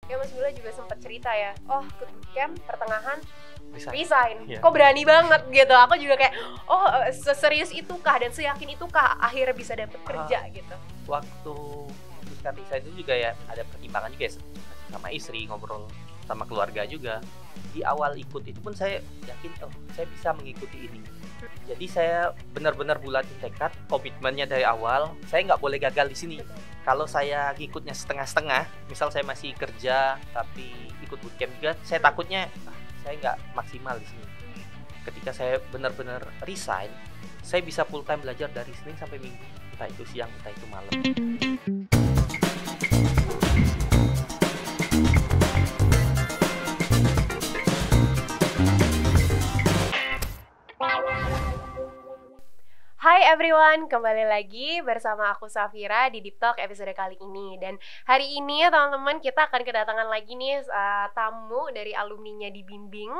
Ya Mas Bula juga sempat cerita ya, oh ikut bootcamp pertengahan resign. Yeah. Kok berani banget gitu. Aku juga kayak, oh seserius itukah dan seyakin itukah akhirnya bisa dapet kerja gitu. Waktu memutuskan resign itu juga ya ada pertimbangan juga ya, sama istri, ngobrol sama keluarga juga. Di awal ikut itu pun saya yakin, oh saya bisa mengikuti ini. Jadi saya benar-benar bulatin tekad, komitmennya dari awal. Saya nggak boleh gagal di sini. Kalau saya ngikutnya setengah-setengah, misal saya masih kerja tapi ikut bootcamp juga, saya takutnya saya nggak maksimal di sini. Ketika saya benar-benar resign, saya bisa full time belajar dari Senin sampai Minggu, entah itu siang, entah itu malam. Hai everyone, kembali lagi bersama aku Safira di Deep Talk episode kali ini. Dan hari ini teman-teman kita akan kedatangan lagi nih tamu dari alumninya di Bimbing.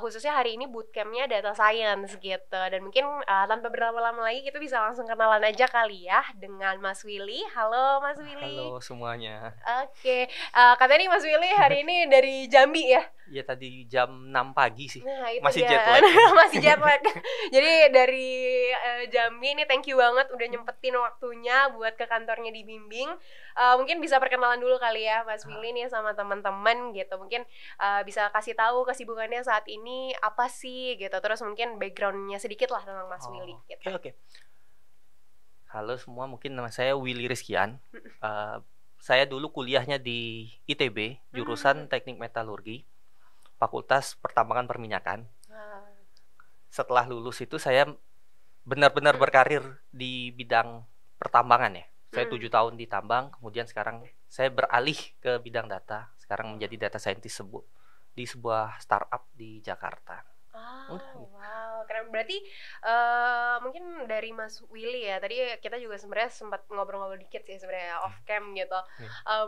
Khususnya hari ini bootcampnya Data Science gitu. Dan mungkin tanpa berlama-lama lagi kita bisa langsung kenalan aja kali ya dengan Mas Willy. Halo Mas Willy. Halo semuanya. Oke, katanya nih Mas Willy hari ini dari Jambi ya? Iya tadi jam 6 pagi sih. Nah, itu masih dia. jet lag. Masih jet lag. Jadi dari Jambi nih, thank you banget udah nyempetin waktunya buat ke kantornya di Bimbing. Mungkin bisa perkenalan dulu kali ya Mas Willy nih sama teman-teman gitu. Mungkin bisa kasih tahu kesibukannya saat ini apa sih gitu. Terus mungkin backgroundnya sedikit lah tentang Mas Willy gitu. Oke. Halo semua, mungkin nama saya Willy Rizkian. Saya dulu kuliahnya di ITB, jurusan Teknik Metalurgi, Fakultas Pertambangan Perminyakan. Setelah lulus itu saya benar-benar berkarir di bidang pertambangan ya. Saya 7 tahun di tambang, kemudian sekarang saya beralih ke bidang data. Sekarang menjadi data scientist di sebuah startup di Jakarta. Wow, keren. Berarti mungkin dari Mas Willy ya, tadi kita juga sebenarnya sempat ngobrol-ngobrol dikit sih sebenarnya off cam gitu.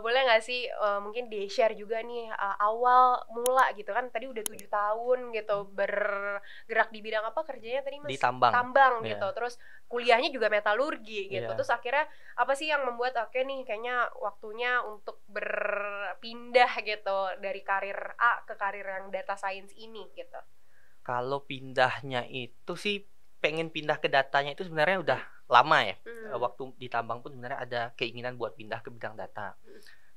Boleh nggak sih mungkin di share juga nih awal mula gitu kan, tadi udah 7 tahun gitu bergerak di bidang apa kerjanya tadi Mas? Di tambang gitu. Terus kuliahnya juga metalurgi gitu. Terus akhirnya apa sih yang membuat oke nih kayaknya waktunya untuk berpindah gitu dari karir A ke karir yang data science ini gitu? Kalau pindahnya itu sih pengen pindah ke datanya itu sebenarnya udah lama ya. Waktu di tambang pun sebenarnya ada keinginan buat pindah ke bidang data.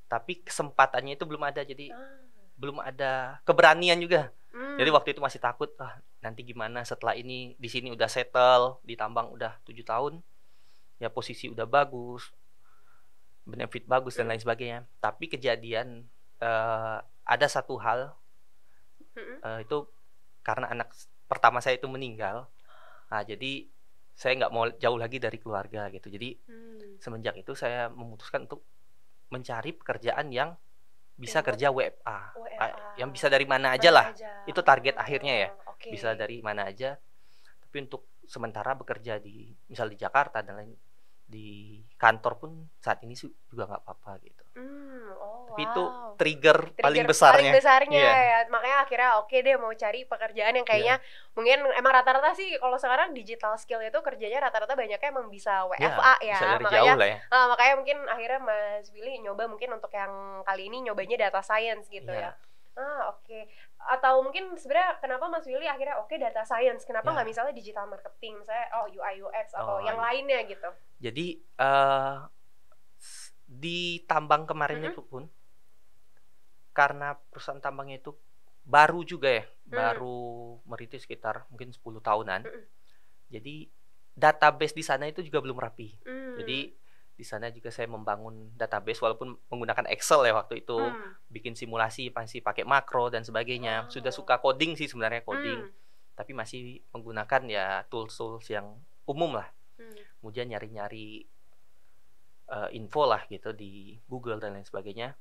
Tapi kesempatannya itu belum ada, jadi belum ada keberanian juga. Jadi waktu itu masih takut, nanti gimana setelah ini, di sini udah settle, di tambang udah 7 tahun. Ya posisi udah bagus, benefit bagus dan lain sebagainya. Tapi kejadian ada satu hal itu karena anak pertama saya itu meninggal. Nah, jadi saya nggak mau jauh lagi dari keluarga gitu. Jadi semenjak itu saya memutuskan untuk mencari pekerjaan yang bisa kerja WFA. Yang bisa dari mana aja lah. Itu target akhirnya ya. Bisa dari mana aja. Tapi untuk sementara bekerja misal di Jakarta dan lain, di kantor pun saat ini juga nggak apa-apa gitu. Tapi itu trigger paling besarnya ya. Makanya akhirnya oke deh mau cari pekerjaan yang kayaknya mungkin emang rata-rata sih kalau sekarang digital skill itu kerjanya rata-rata banyaknya emang bisa WFA ya. Bisa dari makanya jauh lah ya. Makanya mungkin akhirnya Mas Willy nyoba mungkin untuk yang kali ini nyobanya data science gitu ya. Oke. Atau mungkin sebenarnya kenapa Mas Willy akhirnya data science, kenapa nggak misalnya digital marketing, misalnya UI UX atau yang lainnya gitu? Jadi di tambang kemarin itu pun karena perusahaan tambangnya itu baru juga ya, baru merintis sekitar mungkin 10 tahunan. Jadi database di sana itu juga belum rapi. Jadi di sana juga saya membangun database walaupun menggunakan Excel ya waktu itu, bikin simulasi masih pakai makro dan sebagainya. Sudah suka coding sih sebenarnya, coding. Tapi masih menggunakan ya tools yang umum lah. Kemudian nyari-nyari info lah gitu di Google dan lain sebagainya.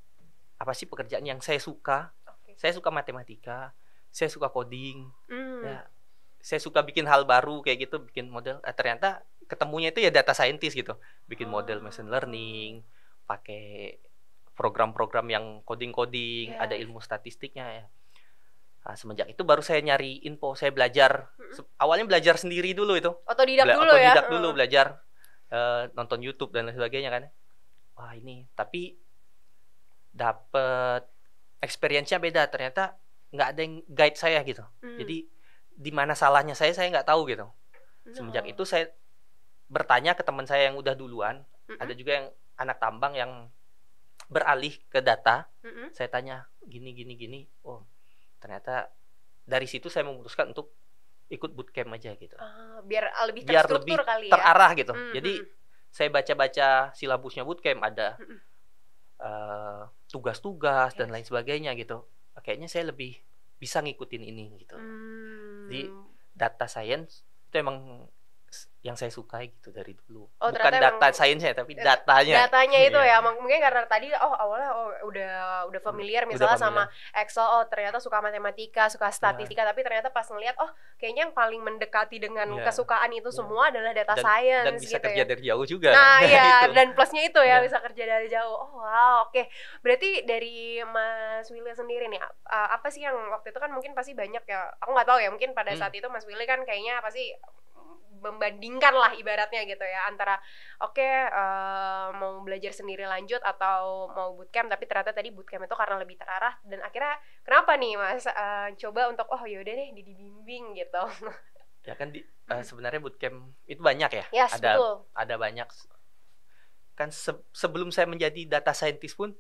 Apa sih pekerjaan yang saya suka? Saya suka matematika, saya suka coding. Ya, saya suka bikin hal baru kayak gitu, bikin model. Ternyata ketemunya itu ya data scientist gitu. Bikin model machine learning, pakai program-program yang coding-coding, ada ilmu statistiknya ya. Nah, semenjak itu baru saya nyari info, saya belajar. Awalnya belajar sendiri dulu itu. Otodidak dulu belajar, nonton YouTube dan lain sebagainya kan. Wah ini, tapi dapet experience-nya beda. Ternyata nggak ada yang guide saya gitu. Jadi di mana salahnya saya nggak tahu gitu. Semenjak itu saya bertanya ke teman saya yang udah duluan. Ada juga yang anak tambang yang beralih ke data. Saya tanya gini. Oh, ternyata dari situ saya memutuskan untuk ikut bootcamp aja gitu. Biar lebih terstruktur kali ya. Terarah gitu. Jadi saya baca-baca silabusnya bootcamp, ada tugas-tugas dan lain sebagainya gitu. Kayaknya saya lebih bisa ngikutin ini gitu. Jadi data science itu emang yang saya sukai gitu dari dulu. Bukan data science-nya tapi datanya. Datanya itu ya, mungkin karena tadi awalnya udah familiar misalnya sama Excel, ternyata suka matematika, suka statistika, tapi ternyata pas ngeliat kayaknya yang paling mendekati dengan kesukaan itu semua adalah data science dan bisa gitu kerja dari jauh juga. Nah, iya, dan plusnya itu ya bisa kerja dari jauh. Oh, wow, oke. Berarti dari Mas Willy sendiri nih, apa sih yang waktu itu kan mungkin pasti banyak ya. Aku nggak tahu ya, mungkin pada saat itu Mas Willy kan kayaknya pasti membandingkan lah ibaratnya gitu ya, antara mau belajar sendiri lanjut atau mau bootcamp, tapi ternyata tadi bootcamp itu karena lebih terarah, dan akhirnya kenapa nih Mas coba untuk yaudah deh dibimbing gitu. Ya kan sebenarnya bootcamp itu banyak ya. Yes, ada banyak kan. Sebelum saya menjadi data scientist pun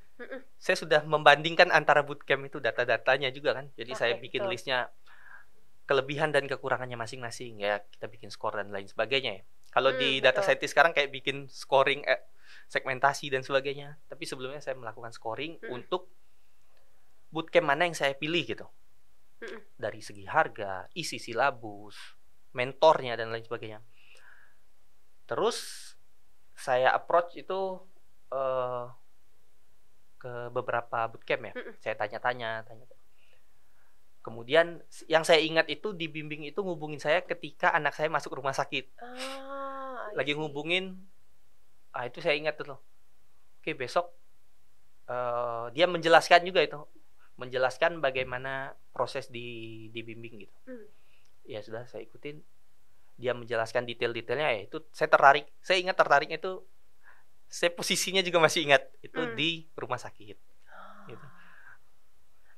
saya sudah membandingkan antara bootcamp itu data-datanya juga kan. Jadi saya bikin listnya kelebihan dan kekurangannya masing-masing ya, kita bikin skor dan lain sebagainya ya. Kalau di data scientist sekarang kayak bikin scoring, segmentasi dan sebagainya. Tapi sebelumnya saya melakukan scoring untuk bootcamp mana yang saya pilih gitu. Dari segi harga, isi silabus, mentornya dan lain sebagainya. Terus saya approach itu ke beberapa bootcamp ya. Saya tanya. Kemudian yang saya ingat itu di bimbing itu ngubungin saya ketika anak saya masuk rumah sakit. Lagi ngubungin, itu saya ingat tuh. Oke, besok dia menjelaskan juga itu. Menjelaskan bagaimana proses di bimbing gitu. Ya sudah, saya ikutin. Dia menjelaskan detail-detailnya ya, itu saya tertarik. Saya ingat tertariknya itu, saya posisinya juga masih ingat, itu di rumah sakit. Gitu.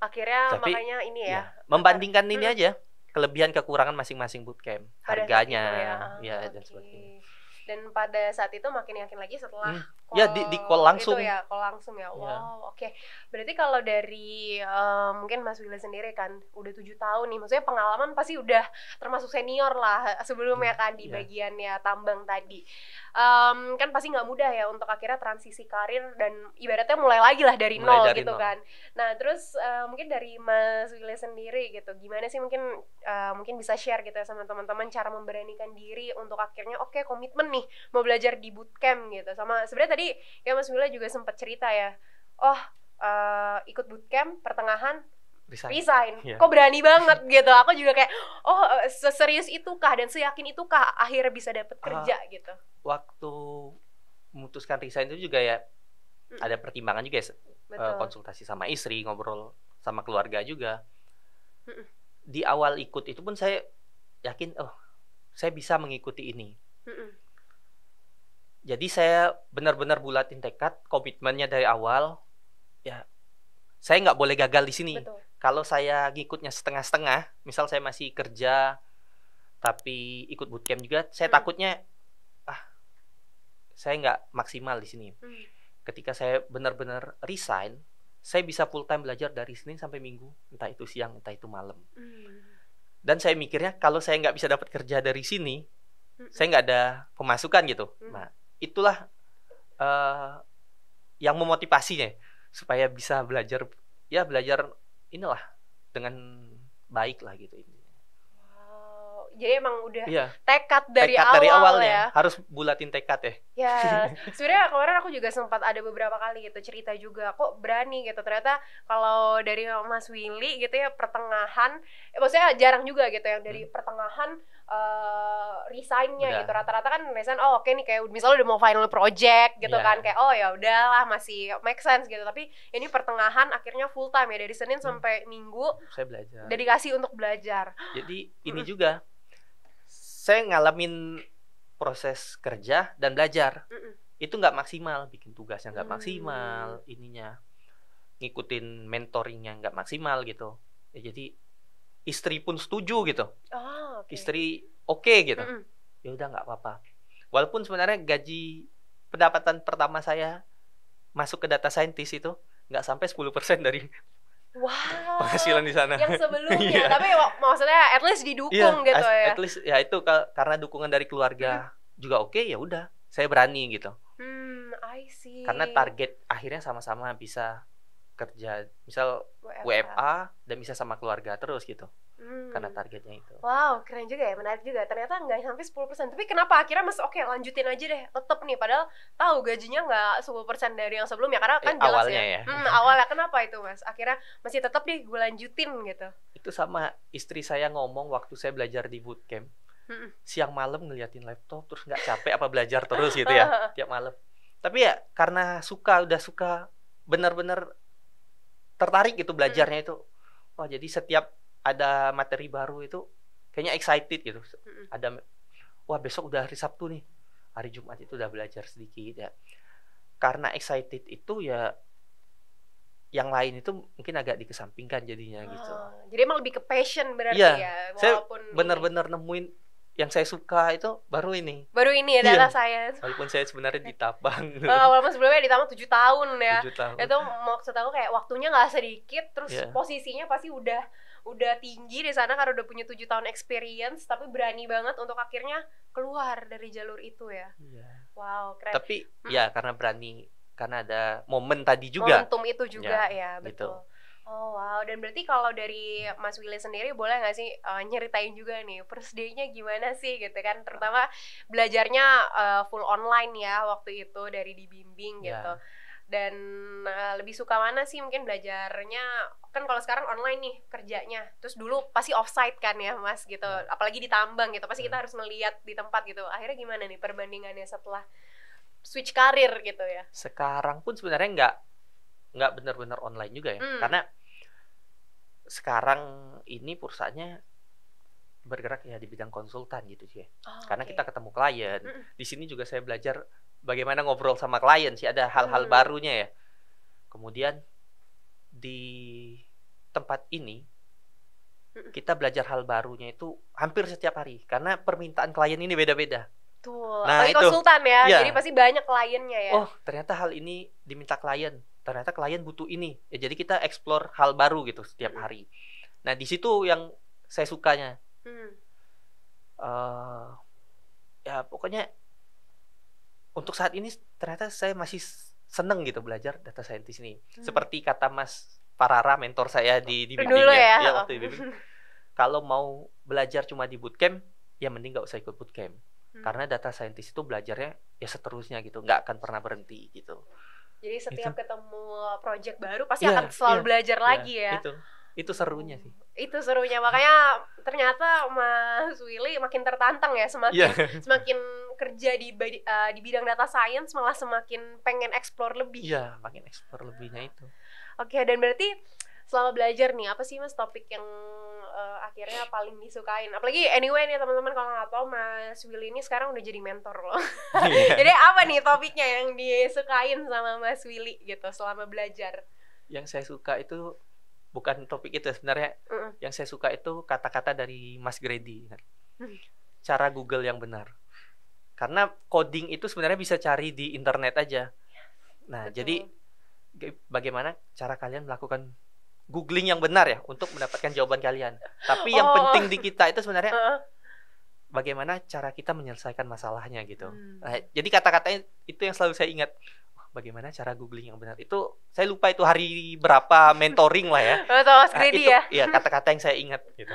Akhirnya makanya ini ya membandingkan ini aja, kelebihan kekurangan masing-masing bootcamp, harganya dan sebagainya. Dan pada saat itu makin yakin lagi setelah di call langsung. Itu ya, call langsung ya. Wow, oke. Berarti kalau dari mungkin Mas Willy sendiri kan udah 7 tahun nih, maksudnya pengalaman pasti udah termasuk senior lah sebelumnya kan di bagiannya tambang tadi. Kan pasti nggak mudah ya untuk akhirnya transisi karir dan ibaratnya mulai lagi lah dari nol gitu kan. Nah, terus mungkin dari Mas Willy sendiri gitu, gimana sih mungkin bisa share gitu ya sama teman-teman cara memberanikan diri untuk akhirnya komitmen nih mau belajar di bootcamp gitu. Sama sebenarnya tadi ya Mas Willy juga sempat cerita ya, ikut bootcamp pertengahan resign. Kok berani banget gitu. Aku juga kayak seserius itukah dan seyakin itukah akhirnya bisa dapet kerja gitu. Waktu memutuskan resign itu juga ya ada pertimbangan juga ya, konsultasi sama istri, ngobrol sama keluarga juga. Di awal ikut itu pun saya yakin saya bisa mengikuti ini. Jadi saya benar-benar bulatin tekad, komitmennya dari awal. Ya, saya nggak boleh gagal di sini. Kalau saya ngikutnya setengah-setengah, misal saya masih kerja tapi ikut bootcamp juga, saya takutnya saya nggak maksimal di sini. Ketika saya benar-benar resign, saya bisa full time belajar dari Senin sampai Minggu, entah itu siang, entah itu malam. Dan saya mikirnya kalau saya nggak bisa dapat kerja dari sini, saya nggak ada pemasukan gitu. Nah, itulah yang memotivasinya supaya bisa belajar inilah dengan baik lah gitu. Wow, jadi emang udah tekad dari awal ya. Harus bulatin tekad ya. Ya, sebenarnya kemarin aku juga sempat ada beberapa kali gitu cerita juga, kok berani gitu. Ternyata kalau dari Mas Willy gitu ya pertengahan, maksudnya jarang juga gitu yang dari pertengahan resign-nya gitu. Rata-rata kan resign oke nih kayak misalnya udah mau final project gitu kan, kayak ya udahlah masih make sense gitu. Tapi ini pertengahan akhirnya full time ya dari Senin sampai Minggu saya belajar. Dedikasi untuk belajar. Jadi ini juga saya ngalamin proses kerja dan belajar. Itu nggak maksimal, bikin tugasnya nggak maksimal, ininya. ngikutin mentoringnya nggak maksimal gitu. Ya, jadi istri pun setuju gitu. Oh, okay. Istri oke gitu. Ya udah nggak apa-apa. Walaupun sebenarnya pendapatan pertama saya masuk ke data scientist itu nggak sampai 10% dari penghasilan di sana. Yang sebelumnya, tapi maksudnya at least didukung gitu ya. At least ya itu karena dukungan dari keluarga juga oke, ya udah saya berani gitu. I see. Karena target akhirnya sama-sama bisa kerja, misal WFA dan bisa sama keluarga terus gitu. Karena targetnya itu. Wow, keren juga ya, menarik juga. Ternyata nggak sampai 10%. Tapi kenapa akhirnya Mas oke lanjutin aja deh, tetep nih, padahal tahu gajinya nggak 10% dari yang sebelumnya, karena kan jelas awalnya ya. Awalnya kenapa itu Mas? Akhirnya masih tetap deh gue lanjutin gitu. Itu sama istri saya ngomong waktu saya belajar di bootcamp. Siang malam ngeliatin laptop terus nggak capek apa belajar terus gitu ya tiap malam. Tapi ya karena udah suka benar-benar tertarik gitu belajarnya itu. Wah, jadi setiap ada materi baru itu kayaknya excited gitu. Wah, besok udah hari Sabtu nih. Hari Jumat itu udah belajar sedikit ya. Karena excited itu ya yang lain itu mungkin agak dikesampingkan jadinya gitu. Jadi emang lebih ke passion berarti ya. Walaupun saya benar-benar nemuin yang saya suka itu baru ini ya data science. Walaupun saya sebenarnya ditabang. Walaupun sebelumnya ditabang 7 tahun ya. 7 tahun. Itu maksud aku kayak waktunya nggak sedikit, terus posisinya pasti udah tinggi di sana karena udah punya 7 tahun experience, tapi berani banget untuk akhirnya keluar dari jalur itu ya. Wow, keren. Tapi ya karena berani, karena ada momen tadi juga. Momentum itu juga ya, betul. Gitu. Oh wow, dan berarti kalau dari Mas Willy sendiri boleh nggak sih nyeritain juga nih first day-nya gimana sih gitu kan, terutama belajarnya full online ya waktu itu dari dibimbing gitu. Dan lebih suka mana sih mungkin belajarnya, kan kalau sekarang online nih kerjanya, terus dulu pasti offsite kan ya Mas gitu, apalagi di tambang gitu, pasti kita harus melihat di tempat gitu. Akhirnya gimana nih perbandingannya setelah switch karir gitu ya? Sekarang pun sebenarnya nggak benar-benar online juga ya, karena sekarang ini perusahaannya bergerak ya di bidang konsultan gitu sih ya. Karena kita ketemu klien. Di sini juga saya belajar bagaimana ngobrol sama klien sih, ada hal-hal barunya ya. Kemudian di tempat ini kita belajar hal barunya itu hampir setiap hari karena permintaan klien ini beda-beda. Tuh, nah, itu konsultan ya, jadi pasti banyak kliennya ya. Oh, ternyata hal ini diminta klien. Ternyata klien butuh ini. Ya, jadi kita explore hal baru gitu setiap hari. Nah, di situ yang saya sukanya. Ya pokoknya untuk saat ini ternyata saya masih seneng gitu belajar data scientist ini. Seperti kata Mas Parara, mentor saya di bimbing ya waktu di bimbing. Kalau mau belajar cuma di bootcamp, ya mending nggak usah ikut bootcamp. Karena data scientist itu belajarnya ya seterusnya gitu, nggak akan pernah berhenti gitu. Jadi setiap ketemu project baru pasti akan selalu belajar lagi ya. Itu serunya sih. Itu serunya, makanya ternyata Mas Willy makin tertantang ya, semakin kerja di bidang data science malah semakin pengen explore lebih. Iya, makin explore lebihnya itu. Oke, dan berarti selama belajar nih, apa sih Mas topik yang akhirnya paling disukain? Apalagi anyway nih teman-teman, kalau nggak tahu Mas Willy ini sekarang udah jadi mentor loh. Jadi apa nih topiknya yang disukain sama Mas Willy gitu selama belajar? Yang saya suka itu bukan topik itu sebenarnya. Yang saya suka itu kata-kata dari Mas Grady. Cara Google yang benar. Karena coding itu sebenarnya bisa cari di internet aja. Nah, jadi bagaimana cara kalian melakukan googling yang benar ya untuk mendapatkan jawaban kalian. Tapi yang penting di kita itu sebenarnya bagaimana cara kita menyelesaikan masalahnya gitu. Nah, jadi kata-katanya itu yang selalu saya ingat. Bagaimana cara googling yang benar. Itu saya lupa itu hari berapa mentoring lah ya. Mas Grady ya. Iya, kata-kata yang saya ingat gitu.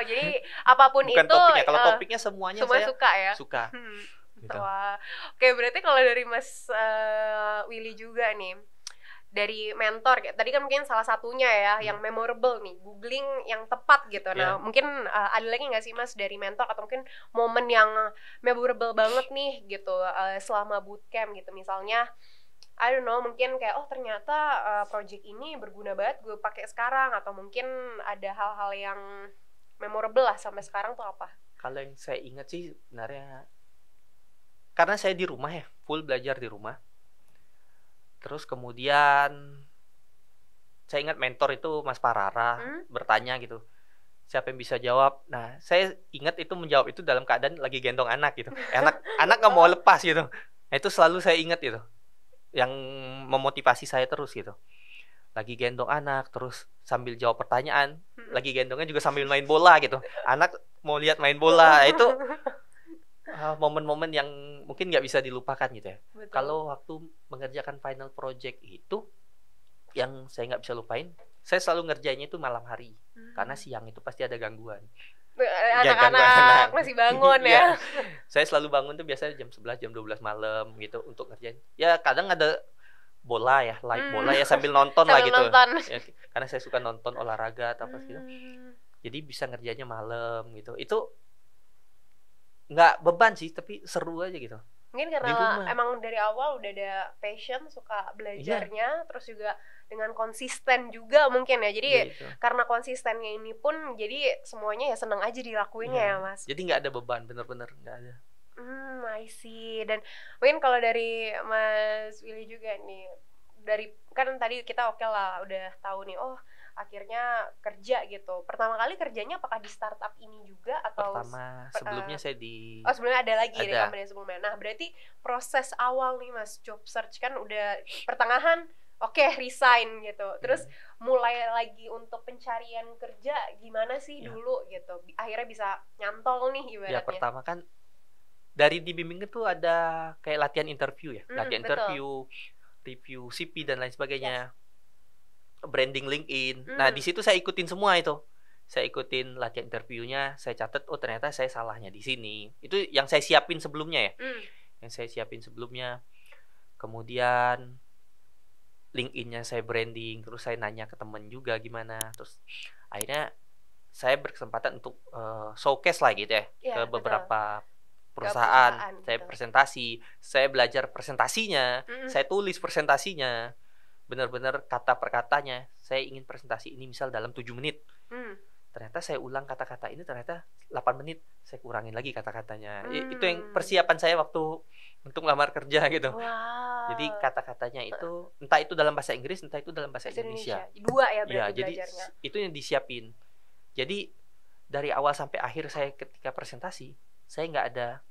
Jadi apapun bukan itu topiknya. Kalau topiknya semuanya saya suka ya. Suka. Gitu. Wah. Oke, berarti kalau dari Mas Willy juga nih, dari mentor, tadi kan mungkin salah satunya ya yang memorable nih, googling yang tepat gitu. Nah, mungkin ada lagi nggak sih Mas dari mentor atau mungkin momen yang memorable banget nih gitu selama bootcamp gitu, misalnya I don't know, mungkin kayak ternyata project ini berguna banget gue pakai sekarang, atau mungkin ada hal-hal yang memorable lah sampai sekarang tuh apa? Kalau yang saya ingat sih sebenarnya karena saya di rumah ya, full belajar di rumah. Terus kemudian saya ingat mentor itu Mas Parara bertanya gitu, siapa yang bisa jawab. Nah, saya ingat itu menjawab itu dalam keadaan lagi gendong anak gitu. Anak nggak mau lepas gitu. Nah, itu selalu saya ingat itu, yang memotivasi saya terus gitu. Lagi gendong anak, terus sambil jawab pertanyaan, lagi gendongnya juga sambil main bola gitu. Anak mau lihat main bola, itu momen-momen yang mungkin nggak bisa dilupakan gitu ya. Kalau waktu mengerjakan final project itu, yang saya nggak bisa lupain, saya selalu ngerjainnya itu malam hari, karena siang itu pasti ada gangguan. Anak-anak masih bangun ya. Saya selalu bangun tuh biasanya jam 11, jam 12 malam gitu untuk ngerjain. Ya kadang ada bola ya, live bola ya sambil nonton lah gitu. Ya, karena saya suka nonton olahraga atau apa gitu. Jadi bisa ngerjainnya malam gitu. Itu nggak beban sih, tapi seru aja gitu. Mungkin karena emang dari awal udah ada passion, suka belajarnya, terus juga dengan konsisten juga mungkin ya. Jadi karena konsistennya ini pun jadi semuanya ya seneng aja dilakuinnya ya Mas. Jadi nggak ada beban, bener-bener nggak ada. I see. Dan mungkin kalau dari Mas Willy juga nih, dari kan tadi kita oke lah udah tahu nih, oh akhirnya kerja gitu. Pertama kali kerjanya apakah di startup ini juga atau sebelumnya saya di sebelumnya ada lagi di company sebelumnya. Nah, berarti proses awal nih Mas job search kan udah pertengahan resign gitu. Terus mulai lagi untuk pencarian kerja gimana sih dulu gitu. Akhirnya bisa nyantol nih ibaratnya. Ya pertama kan dari di bimbing itu ada kayak latihan interview ya. Latihan interview, review CV dan lain sebagainya. Branding LinkedIn. Nah, di situ saya ikutin semua itu. Saya ikutin latihan interviewnya, saya catat, oh ternyata saya salahnya di sini. Itu yang saya siapin sebelumnya ya. Yang saya siapin sebelumnya. Kemudian LinkedIn-nya saya branding, terus saya nanya ke temen juga gimana. Terus akhirnya saya berkesempatan untuk showcase lah gitu ya, ke beberapa perusahaan. Saya presentasi, saya belajar presentasinya, saya tulis presentasinya. Benar-benar kata per katanya, saya ingin presentasi ini misal dalam 7 menit. Ternyata saya ulang kata-kata ini ternyata 8 menit, saya kurangin lagi kata-katanya. Itu yang persiapan saya waktu untuk melamar kerja gitu. Jadi kata-katanya itu entah itu dalam bahasa Inggris, entah itu dalam bahasa Indonesia. Dua ya berarti belajarnya. Jadi itu yang disiapin. Jadi dari awal sampai akhir saya ketika presentasi, saya nggak ada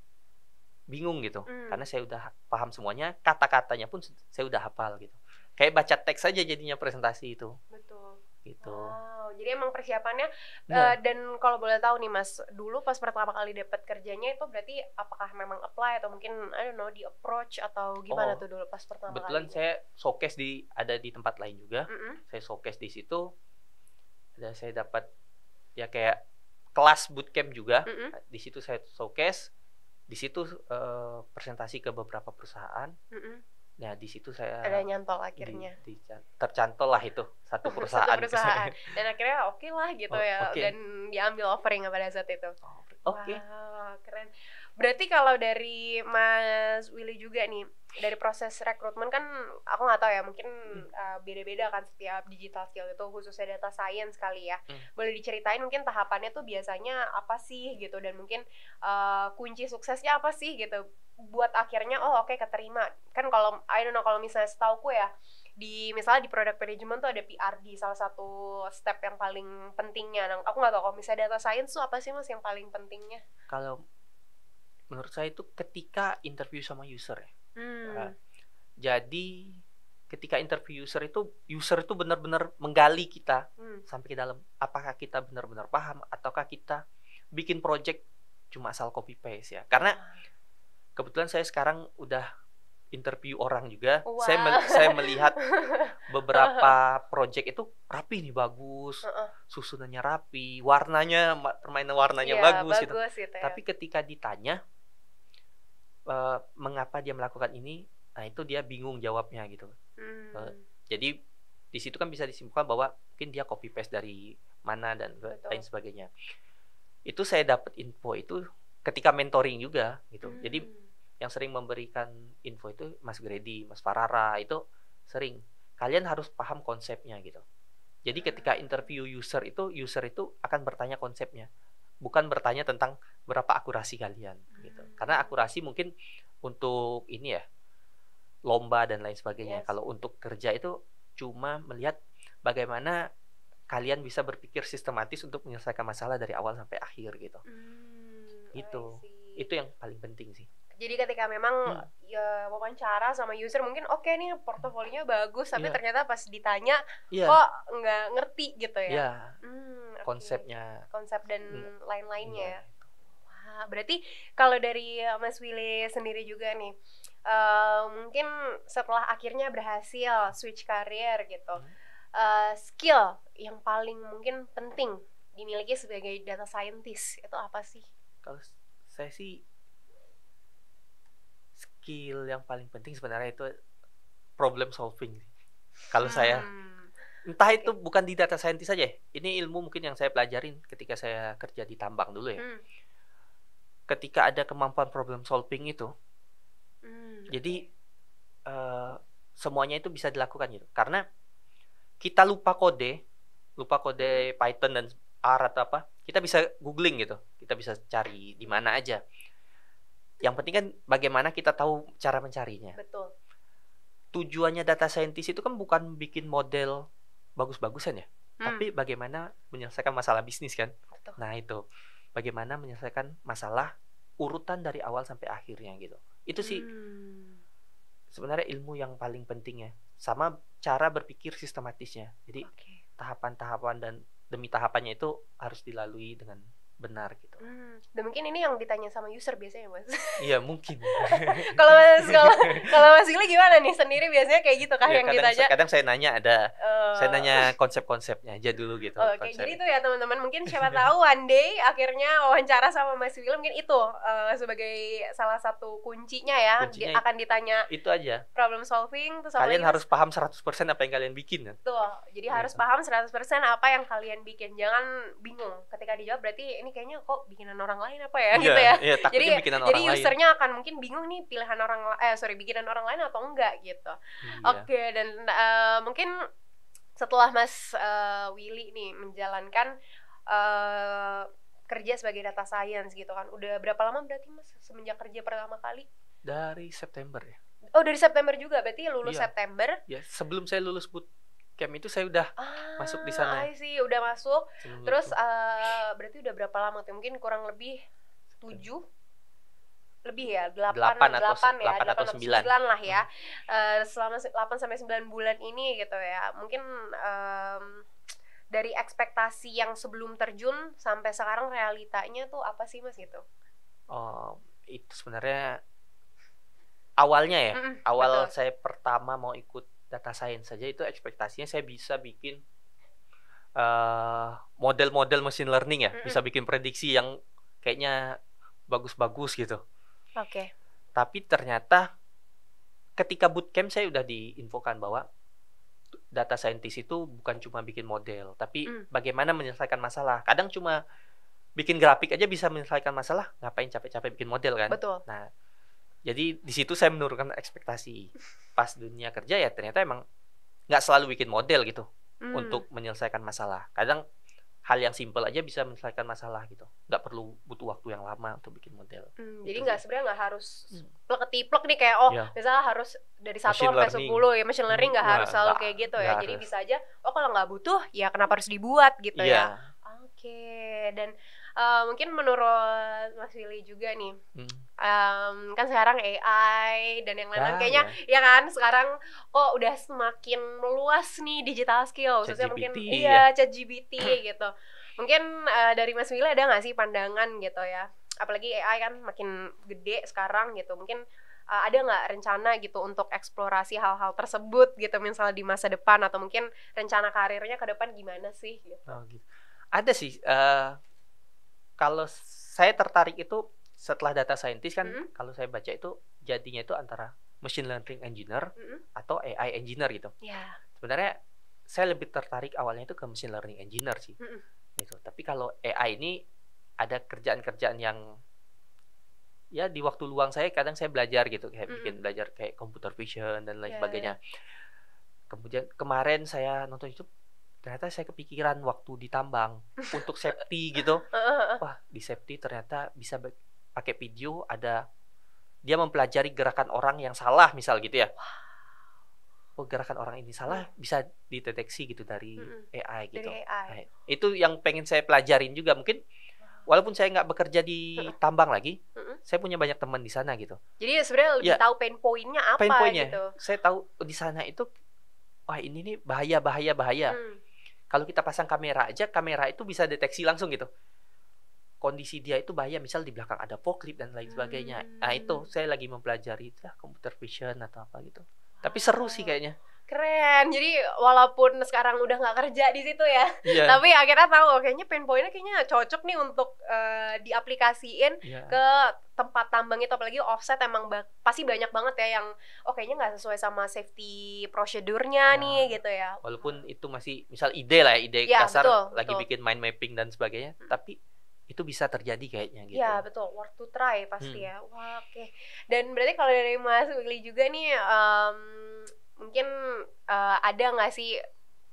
bingung gitu. Karena saya udah paham semuanya, kata-katanya pun saya udah hafal gitu. Kayak baca teks saja jadinya presentasi itu. Betul. Gitu. Wow, jadi emang persiapannya dan kalau boleh tahu nih Mas, dulu pas pertama kali dapat kerjanya itu berarti apakah memang apply atau mungkin I don't know di approach atau gimana tuh dulu pas pertama kali? Kebetulan saya showcase ada di tempat lain juga. Saya showcase di situ. Saya dapat ya kayak kelas bootcamp juga. Di situ saya showcase. Di situ presentasi ke beberapa perusahaan. Nah di situ saya ada nyantol akhirnya tercantol lah itu satu perusahaan. Dan akhirnya oke lah gitu dan diambil offering pada saat itu. Wow, keren. Berarti kalau dari Mas Willy juga nih, dari proses rekrutmen kan aku nggak tahu ya, mungkin beda-beda kan setiap digital skill itu, khususnya data science kali ya. Boleh diceritain mungkin tahapannya tuh biasanya apa sih gitu, dan mungkin kunci suksesnya apa sih gitu buat akhirnya keterima. Kan kalau I don't know, kalau misalnya setauku ya misalnya di product management tuh ada PRD, salah satu step yang paling pentingnya. Nah, aku nggak tahu kalau misalnya data science tuh apa sih Mas yang paling pentingnya? Kalau menurut saya itu ketika interview sama user ya. Jadi ketika interview user itu benar-benar menggali kita sampai ke dalam. Apakah kita benar-benar paham ataukah kita bikin project cuma asal copy paste ya? Karena kebetulan saya sekarang udah interview orang juga. Saya melihat beberapa project itu rapi nih, bagus, susunannya rapi, permainan warnanya bagus gitu. Tapi ketika ditanya mengapa dia melakukan ini, nah itu dia bingung jawabnya gitu. Jadi di situ kan bisa disimpulkan bahwa mungkin dia copy paste dari mana dan lain sebagainya. Itu saya dapat info itu ketika mentoring juga gitu. Jadi yang sering memberikan info itu Mas Grady, Mas Farara, itu sering. Kalian harus paham konsepnya gitu. Jadi ketika interview user itu akan bertanya konsepnya, bukan bertanya tentang berapa akurasi kalian gitu. Karena akurasi mungkin untuk ini ya, lomba dan lain sebagainya. Yes. Kalau untuk kerja itu cuma melihat bagaimana kalian bisa berpikir sistematis untuk menyelesaikan masalah dari awal sampai akhir gitu. Gitu. Itu yang paling penting sih. Jadi ketika memang ya wawancara sama user mungkin oke nih portofolionya bagus, tapi ternyata pas ditanya kok nggak ngerti gitu ya. Konsepnya, konsep dan lain-lainnya ya. Wah, berarti kalau dari Mas Willy sendiri juga nih, mungkin setelah akhirnya berhasil switch career gitu, skill yang paling mungkin penting dimiliki sebagai data scientist itu apa sih? Kalau saya sih skill yang paling penting sebenarnya itu problem solving. Kalau saya entah itu bukan di data scientist saja. Ini ilmu mungkin yang saya pelajarin ketika saya kerja di tambang dulu ya. Ketika ada kemampuan problem solving itu, jadi semuanya itu bisa dilakukan gitu. Karena kita lupa kode Python dan R atau apa, kita bisa googling gitu. Kita bisa cari di mana aja. Yang penting kan bagaimana kita tahu cara mencarinya. Betul. Tujuannya data scientist itu kan bukan bikin model bagus-bagusan ya, tapi bagaimana menyelesaikan masalah bisnis kan. Betul. Nah itu, bagaimana menyelesaikan masalah urutan dari awal sampai akhirnya gitu. Itu sih sebenarnya ilmu yang paling penting ya. Sama cara berpikir sistematisnya. Jadi tahapan-tahapan dan demi tahapannya itu harus dilalui dengan benar gitu. Dan mungkin ini yang ditanya sama user biasanya Mas. Iya mungkin. Kalau Mas Willy gimana nih sendiri biasanya kayak gitu kah yang ditanya? Kadang saya nanya saya nanya konsep-konsepnya aja dulu gitu. Oke, jadi itu ya teman-teman, mungkin siapa tahu one day akhirnya wawancara sama Mas Willy mungkin itu sebagai salah satu kuncinya ya. Akan ditanya itu aja. Problem solving terus kalian harus paham 100% apa yang kalian bikin kan. Tuh, jadi harus paham 100% apa yang kalian bikin. Jangan bingung ketika dijawab berarti ini kayaknya kok bikinan orang lain apa ya gitu ya. Iya, jadi usernya akan mungkin bingung nih bikinan orang lain atau enggak gitu. Oke, dan mungkin setelah Mas Willy nih menjalankan kerja sebagai data science gitu kan, udah berapa lama berarti Mas semenjak kerja pertama kali? Dari September ya. Oh, dari September juga, berarti lulus September? Ya, sebelum saya lulus bootcamp itu saya udah masuk di sana. Sih udah masuk. Terus berarti udah berapa lama tuh? Mungkin kurang lebih 7 lebih ya, 8 atau 9 lah ya. Selama 8 sampai 9 bulan ini gitu ya. Mungkin dari ekspektasi yang sebelum terjun sampai sekarang realitanya tuh apa sih Mas gitu? Itu sebenarnya awalnya ya. Awal betul. saya pertama mau ikut data science saja itu ekspektasinya saya bisa bikin model-model machine learning ya, bisa bikin prediksi yang kayaknya bagus-bagus gitu. Tapi ternyata ketika bootcamp saya udah diinfokan bahwa data scientist itu bukan cuma bikin model, tapi bagaimana menyelesaikan masalah. Kadang cuma bikin grafik aja bisa menyelesaikan masalah, ngapain capek-capek bikin model kan? Betul. Nah, jadi di situ saya menurunkan ekspektasi. Pas dunia kerja ya ternyata emang nggak selalu bikin model gitu untuk menyelesaikan masalah. Kadang hal yang simpel aja bisa menyelesaikan masalah gitu. Nggak perlu butuh waktu yang lama untuk bikin model. Jadi sebenarnya nggak harus plek-ketiplek nih kayak misalnya harus dari 1 sampai 10 ya machine learning nggak harus selalu kayak gitu ya. Jadi bisa aja kalau nggak butuh ya kenapa harus dibuat gitu ya. Oke, dan mungkin menurut Mas Willy juga nih, kan sekarang AI dan yang lain-lain kayaknya ya kan sekarang kok udah semakin meluas nih digital skill, khususnya mungkin ChatGPT gitu. Mungkin dari Mas Willy ada nggak sih pandangan gitu ya, apalagi AI kan makin gede sekarang gitu, mungkin ada nggak rencana gitu untuk eksplorasi hal-hal tersebut gitu, misalnya di masa depan atau mungkin rencana karirnya ke depan gimana sih gitu? Gitu. Ada sih. Kalau saya tertarik itu setelah data scientist kan, kalau saya baca itu jadinya itu antara machine learning engineer atau AI engineer gitu. Sebenarnya saya lebih tertarik awalnya itu ke machine learning engineer sih. Gitu. Tapi kalau AI ini ada kerjaan-kerjaan yang ya di waktu luang saya kadang saya belajar gitu, kayak belajar kayak computer vision dan lain sebagainya. Kemudian kemarin saya nonton YouTube, ternyata saya kepikiran waktu di tambang untuk safety gitu. Wah, di safety ternyata bisa pakai video, ada dia mempelajari gerakan orang yang salah misal gitu ya. Oh, gerakan orang ini salah bisa dideteksi gitu dari AI gitu. Dari AI. Nah, itu yang pengen saya pelajarin juga. Mungkin walaupun saya nggak bekerja di tambang lagi, saya punya banyak teman di sana gitu. Jadi sebenarnya lebih tahu pain point-nya apa pain point-nya. gitu. Saya tahu di sana itu, wah ini nih bahaya. Kalau kita pasang kamera aja, kamera itu bisa deteksi langsung gitu. Kondisi dia itu bahaya, misal di belakang ada forklift dan lain sebagainya. Nah itu saya lagi mempelajari itu computer vision atau apa gitu. Tapi seru sih kayaknya. Keren. Jadi walaupun sekarang udah nggak kerja di situ ya, tapi akhirnya tahu kayaknya pain point-nya kayaknya cocok nih untuk diaplikasiin ke tempat tambang itu, apalagi offset emang pasti banyak banget ya yang kayaknya nggak sesuai sama safety prosedurnya nih gitu ya. Walaupun itu masih misal ide lah, ide kasar, lagi bikin mind mapping dan sebagainya, tapi itu bisa terjadi kayaknya gitu. Ya betul, worth to try pasti ya. Wah, oke. Dan berarti kalau dari Mas Willy juga nih, mungkin ada nggak sih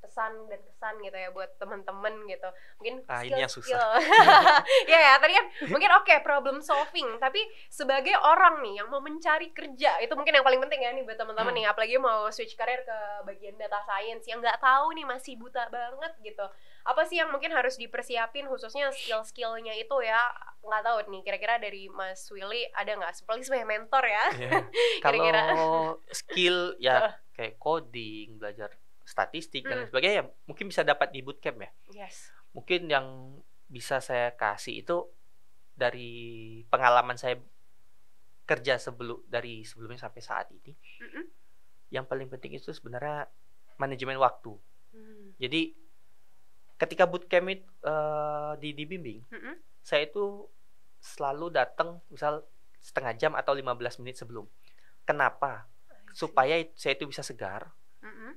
pesan dan kesan gitu ya buat teman-teman gitu, mungkin ini yang susah. ya tadi kan mungkin problem solving, tapi sebagai orang nih yang mau mencari kerja, itu mungkin yang paling penting ya nih buat teman-teman nih, apalagi mau switch karir ke bagian data science yang nggak tahu nih, masih buta banget gitu. Apa sih yang mungkin harus dipersiapin khususnya skill-skillnya itu ya? Nggak tahu nih, kira-kira dari Mas Willy ada nggak? Sebagai mentor ya. Kalau skill ya kayak coding, belajar statistik dan sebagainya, mungkin bisa dapat di bootcamp ya. Mungkin yang bisa saya kasih itu dari pengalaman saya kerja dari sebelumnya sampai saat ini. Yang paling penting itu sebenarnya manajemen waktu. Jadi ketika bootcamp itu dibimbing, saya itu selalu datang misal setengah jam atau 15 menit sebelum. Kenapa? Supaya saya itu bisa segar.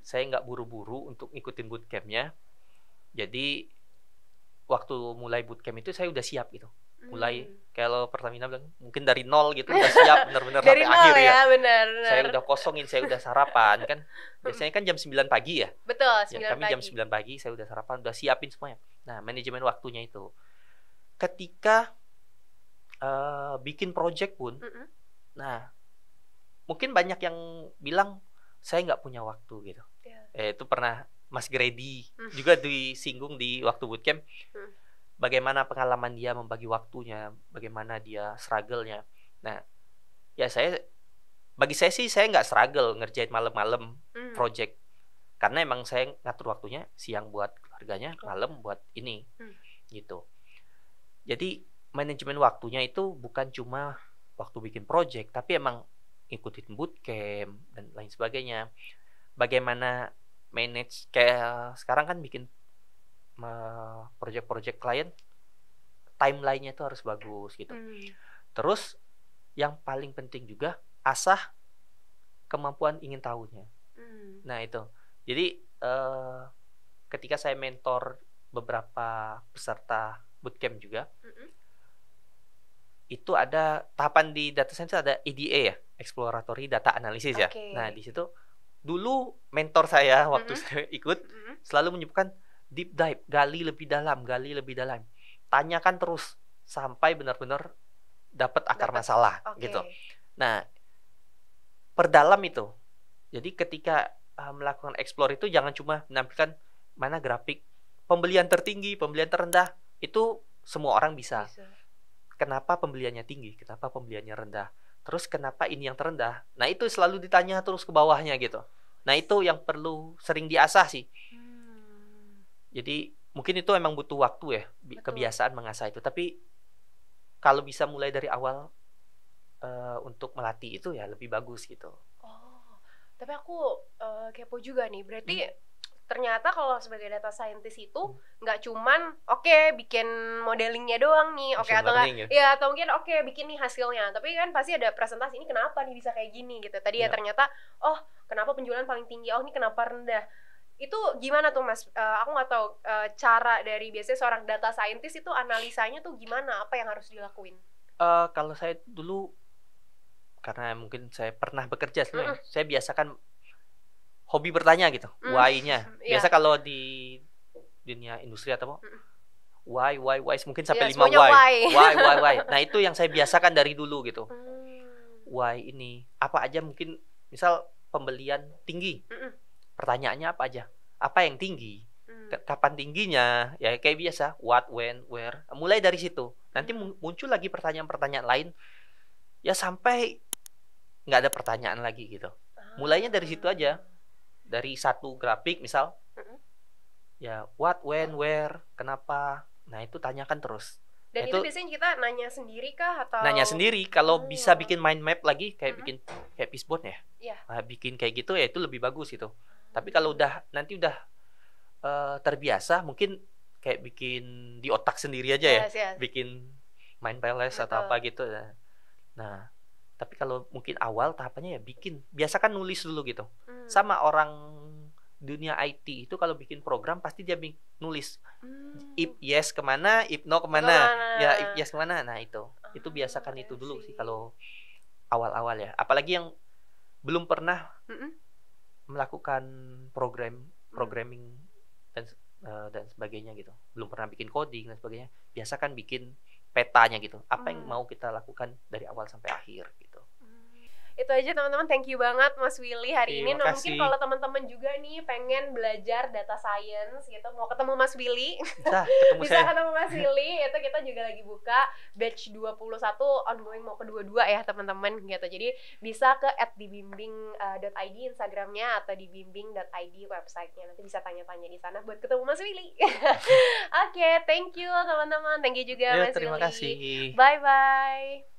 Saya nggak buru-buru untuk ngikutin bootcampnya. Jadi waktu mulai bootcamp itu saya udah siap gitu. Mulai kalau Pertamina bilang mungkin dari nol gitu udah siap benar-benar sampai akhir ya. Benar. Saya udah kosongin, saya udah sarapan kan. Biasanya kan jam 9 pagi ya. Betul, 9 kami jam 9 pagi saya udah sarapan, udah siapin semuanya. Nah, manajemen waktunya itu. Ketika bikin project pun, nah mungkin banyak yang bilang saya nggak punya waktu gitu. Itu pernah Mas Grady juga disinggung di waktu bootcamp. Bagaimana pengalaman dia membagi waktunya, bagaimana dia struggle-nya. Nah, ya bagi saya sih saya nggak struggle ngerjain malam-malam project. Karena emang saya ngatur waktunya siang buat keluarganya, malam buat ini. Gitu. Jadi manajemen waktunya itu bukan cuma waktu bikin project, tapi emang ikutin bootcamp dan lain sebagainya. Bagaimana manage, kayak sekarang kan bikin project-project klien, timeline-nya itu harus bagus gitu. Terus yang paling penting juga asah kemampuan ingin tahunya. Nah itu. Jadi ketika saya mentor beberapa peserta bootcamp juga, itu ada tahapan di data science, ada EDA ya, exploratory data analysis ya. Nah di situ dulu mentor saya waktu saya ikut selalu menyebutkan deep dive, gali lebih dalam, tanyakan terus sampai benar-benar dapat akar masalah gitu. Nah perdalam itu. Jadi ketika melakukan explore itu jangan cuma menampilkan mana grafik pembelian tertinggi, pembelian terendah, itu semua orang bisa. Kenapa pembeliannya tinggi? Kenapa pembeliannya rendah? Terus kenapa ini yang terendah? Nah itu selalu ditanya terus ke bawahnya gitu. Nah itu yang perlu sering diasah sih. Jadi mungkin itu emang butuh waktu ya, kebiasaan mengasah itu. Tapi kalau bisa mulai dari awal untuk melatih itu ya lebih bagus gitu. Tapi aku kepo juga nih. Berarti ternyata kalau sebagai data scientist itu nggak cuman bikin modelingnya doang nih, atau nggak atau mungkin bikin nih hasilnya, tapi kan pasti ada presentasi, ini kenapa nih bisa kayak gini gitu tadi ya, ternyata kenapa penjualan paling tinggi, ini kenapa rendah. Itu gimana tuh Mas? Aku nggak tahu cara dari biasanya seorang data scientist itu analisanya tuh gimana, apa yang harus dilakuin? Kalau saya dulu, karena mungkin saya pernah bekerja sebenarnya, saya biasakan hobi bertanya gitu, why-nya. Biasa kalau di dunia industri atau why mungkin sampai 5 why. Why. Nah, itu yang saya biasakan dari dulu gitu. why ini apa aja, mungkin misal pembelian tinggi, pertanyaannya apa aja, apa yang tinggi, kapan tingginya, ya kayak biasa, what, when, where, mulai dari situ. Nanti muncul lagi pertanyaan-pertanyaan lain, ya sampai nggak ada pertanyaan lagi gitu. Mulainya dari situ aja, dari satu grafik misal, ya what, when, where, kenapa, nah itu tanyakan terus. Dan itu biasanya kita nanya sendiri kah atau? Nanya sendiri. Kalau bisa bikin mind map lagi, kayak bikin kayak Fishbone ya. Iya. Nah, bikin kayak gitu ya itu lebih bagus itu. Tapi kalau nanti udah terbiasa, mungkin kayak bikin di otak sendiri aja ya. Yes. Bikin mind palace atau apa gitu. Nah, tapi kalau mungkin awal tahapannya ya bikin. Biasakan nulis dulu gitu. Sama orang dunia IT itu kalau bikin program pasti dia nulis if yes kemana, if no kemana, ya if yes kemana. Nah itu biasakan itu dulu sih kalau awal-awal ya. Apalagi yang belum pernah melakukan programming dan sebagainya gitu, belum pernah bikin coding dan sebagainya, biasakan bikin petanya gitu, apa yang mau kita lakukan dari awal sampai akhir gitu. Itu aja teman-teman, thank you banget Mas Willy hari ini. Nah, mungkin Makasih. kalau teman-teman juga nih pengen belajar data science gitu, mau ketemu Mas Willy, bisa ketemu Mas Willy, itu kita juga lagi buka batch 21 ongoing mau ke 22 ya teman-teman gitu. Jadi bisa ke @dibimbing.id Instagramnya atau dibimbing.id websitenya. Nanti bisa tanya-tanya di sana buat ketemu Mas Willy. Oke, thank you teman-teman, thank you juga Mas terima Willy. kasih. Bye-bye.